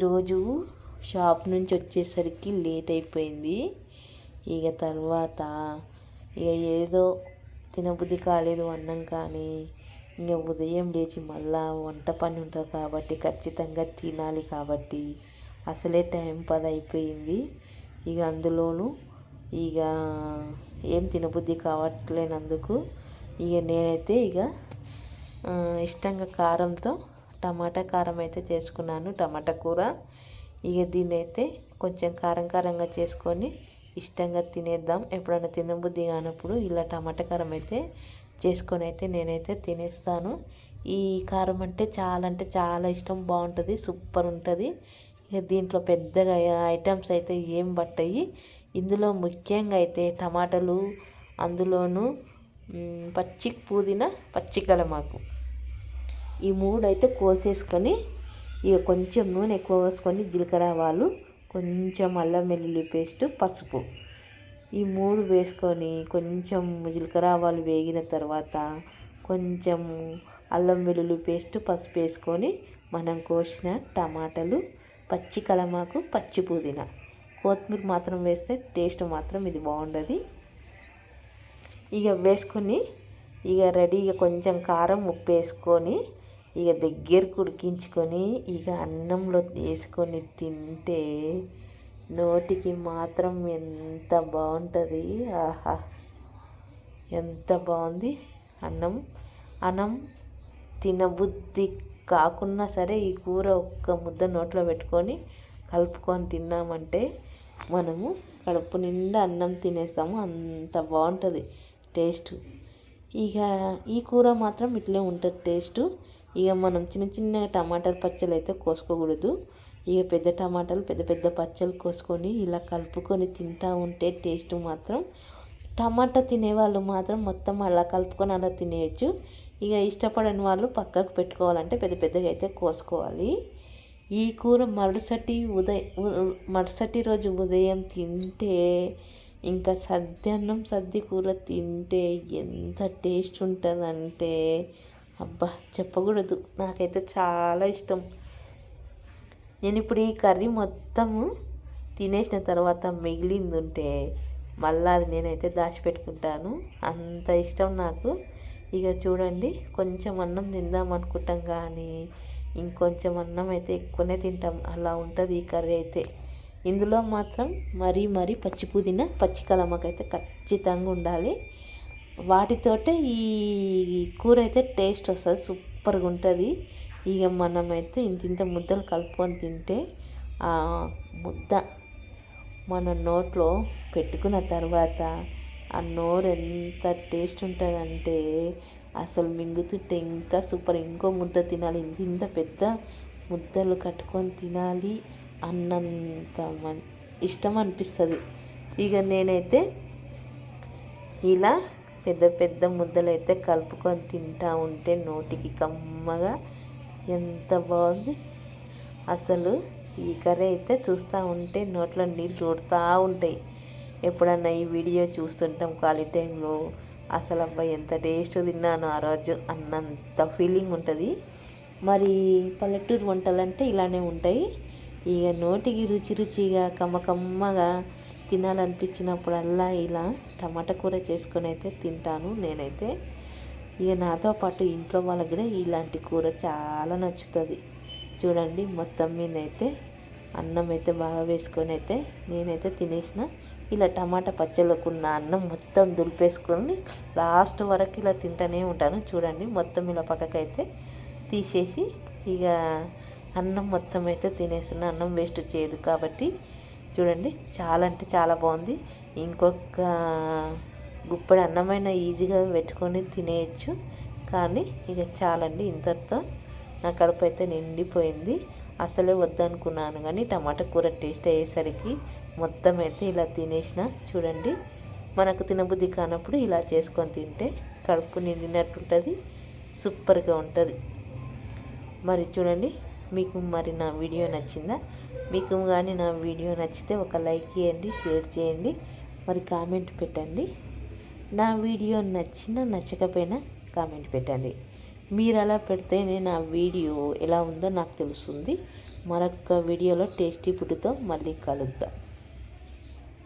ఈరోజు షాప్ నుంచి వచ్చేసరికి లేట్ అయిపోయింది. ఇక తర్వాత ఇక ఏదో తినబుద్ధి కాలేదు అన్నం, కానీ ఇక ఉదయం లేచి మళ్ళా వంట పని ఉంటుంది కాబట్టి ఖచ్చితంగా తినాలి కాబట్టి అసలే టైం 10 అయిపోయింది. ఇక అందులోనూ ఇక ఏం తినబుద్ధి కావట్లేనందుకు ఇక నేనైతే ఇష్టంగా కారంతో టమాటా కారం అయితే చేసుకున్నాను, టమాటా కూర. ఇక దీన్ని అయితే కొంచెం కారం కారంగా చేసుకొని ఇష్టంగా తినేద్దాం. ఎప్పుడైనా తినబుద్ధి కానప్పుడు ఇలా టమాటా కారం అయితే చేసుకొని అయితే నేనైతే తినేస్తాను. ఈ కారం అంటే చాలా ఇష్టం, బాగుంటుంది, సూపర్ ఉంటుంది. ఇక దీంట్లో పెద్దగా ఐటమ్స్ అయితే ఏం పట్టాయి. ఇందులో ముఖ్యంగా అయితే టమాటాలు, అందులోనూ పచ్చి పుదీనా, పచ్చి కలమాకు, ఈ 3 అయితే కోసేసుకొని ఇక కొంచెం నూనె ఎక్కువ వేసుకొని జీలకర్ర ఆవాలు, కొంచెం అల్లం వెల్లుల్లి పేస్ట్, పసుపు, ఈ 3 వేసుకొని కొంచెం జీలకర్ర ఆవాలు వేగిన తర్వాత కొంచెం అల్లం వెల్లుల్లి పేస్ట్, పసుపు వేసుకొని మనం కోసిన టమాటాలు, పచ్చి కలమాకు, పచ్చి పుదీనా, కొత్తిమీర మాత్రం వేస్తే టేస్ట్ మాత్రం ఇది బాగుంటుంది. ఇక వేసుకొని ఇక రెడీగా కొంచెం కారం, ఉప్పు వేసుకొని ఇక దగ్గరకు ఉడికించుకొని ఇక అన్నంలో వేసుకొని తింటే నోటికి మాత్రం ఎంత బాగుంటుంది. ఆహా, ఎంత బాగుంది. అన్నం తినబుద్ధి కాకున్నా సరే ఈ కూర ఒక్క ముద్ద నోట్లో పెట్టుకొని కలుపుకొని తిన్నామంటే మనము కడుపు నిండా అన్నం తినేస్తాము, అంత బాగుంటుంది టేస్ట్. ఇక ఈ కూర మాత్రం ఇట్లే ఉంటుంది టేస్ట్. ఇక మనం చిన్న టమాటాలు పచ్చళ్ళు అయితే కోసుకోకూడదు. ఇక పెద్ద టమాటాలు, పెద్ద పచ్చళ్ళు కోసుకొని ఇలా కలుపుకొని తింటూ ఉంటే టేస్ట్ మాత్రం, టమాటా తినేవాళ్ళు మాత్రం మొత్తం అలా కలుపుకొని అలా తినేయచ్చు. ఇక ఇష్టపడని వాళ్ళు పక్కకు పెట్టుకోవాలంటే పెద్దగా అయితే కోసుకోవాలి. ఈ కూర మరుసటి రోజు ఉదయం తింటే ఇంకా సద్ది కూర తింటే ఎంత టేస్ట్ ఉంటుందంటే అబ్బా చెప్పకూడదు. నాకైతే చాలా ఇష్టం. నేను ఇప్పుడు ఈ కర్రీ మొత్తము తినేసిన తర్వాత మిగిలింది ఉంటే మళ్ళీ అది నేనైతే దాచిపెట్టుకుంటాను, అంత ఇష్టం నాకు. ఇక చూడండి, కొంచెం అన్నం తిందాం అనుకుంటాం కానీ ఇంకొంచెం అన్నం అయితే ఎక్కువనే తింటాం, అలా ఉంటుంది ఈ కర్రీ అయితే. ఇందులో మాత్రం మరీ పచ్చి పుదీనా, పచ్చి కలమాకు అయితే ఖచ్చితంగా ఉండాలి. వాటితోటే ఈ కూర అయితే టేస్ట్ వస్తుంది, సూపర్గా ఉంటుంది. ఇక మనమైతే ఇంత ముద్దలు కలుపుకొని తింటే ఆ ముద్ద మన నోట్లో పెట్టుకున్న తర్వాత ఆ నోరు ఎంత టేస్ట్ ఉంటుందంటే అసలు మింగుతుంటే ఇంకా సూపర్. ఇంకో ముద్ద తినాలి, ఇంత పెద్ద ముద్దలు కట్టుకొని తినాలి అన్నంత ఇష్టం అనిపిస్తుంది. ఇక నేనైతే ఇలా పెద్ద ముద్దలు అయితే కలుపుకొని తింటూ ఉంటే నోటికి కమ్మగా ఎంత బాగుంది అసలు. ఈ కర్రీ అయితే చూస్తూ ఉంటే నోట్లో నీళ్ళు ఊరుతూ ఉంటాయి. ఎప్పుడన్నా ఈ వీడియో చూస్తుంటాం ఖాళీ టైంలో, అసలు అబ్బాయి ఎంత టేస్ట్ తిన్నాను ఆ రోజు అన్నంత ఫీలింగ్ ఉంటుంది. మరి పల్లెటూరు వంటలు అంటే ఇలానే ఉంటాయి. ఇక నోటికి రుచిగా కమ్మగా తినాలనిపించినప్పుడల్లా ఇలా టమాటా కూర చేసుకొని అయితే తింటాను నేనైతే. ఇక నాతో పాటు ఇంట్లో వాళ్ళకి కూడా ఇలాంటి కూర చాలా నచ్చుతుంది. చూడండి, మొత్తం మీద అయితే అన్నం అయితే బాగా వేసుకొని అయితే నేనైతే తినేసిన. ఇలా టమాటా పచ్చళ్ళకున్న అన్నం మొత్తం దులిపేసుకొని లాస్ట్ వరకు ఇలా తింటూనే ఉంటాను. చూడండి, మొత్తం ఇలా పక్కకైతే తీసేసి ఇక అన్నం మొత్తం అయితే తినేసిన. అన్నం వేస్ట్ చేయదు కాబట్టి చూడండి, చాలా అంటే చాలా బాగుంది. ఇంకొక గుప్పెడు అన్నమైన ఈజీగా పెట్టుకొని తినేయచ్చు. కానీ ఇక చాలండి, ఇంతటితో నా కడుపు అయితే నిండిపోయింది. అసలే వద్దనుకున్నాను కానీ టమాటా కూర టేస్ట్ అయ్యేసరికి మొత్తం అయితే ఇలా తినేసిన. చూడండి, మనకు తినబుద్ధి కానప్పుడు ఇలా చేసుకొని తింటే కడుపు నిండినట్టు ఉంటుంది, సూపర్గా ఉంటుంది. మరి చూడండి, మీకు మరి నా వీడియో నచ్చిందా? మీకు కానీ నా వీడియో నచ్చితే ఒక లైక్ చేయండి, షేర్ చేయండి, మరి కామెంట్ పెట్టండి. నా వీడియో నచ్చకపోయినా కామెంట్ పెట్టండి. మీరు అలా పెడితేనే నా వీడియో ఎలా ఉందో నాకు తెలుస్తుంది. మరొక వీడియోలో టేస్టీ ఫుడ్తో మళ్ళీ కలుద్దాం.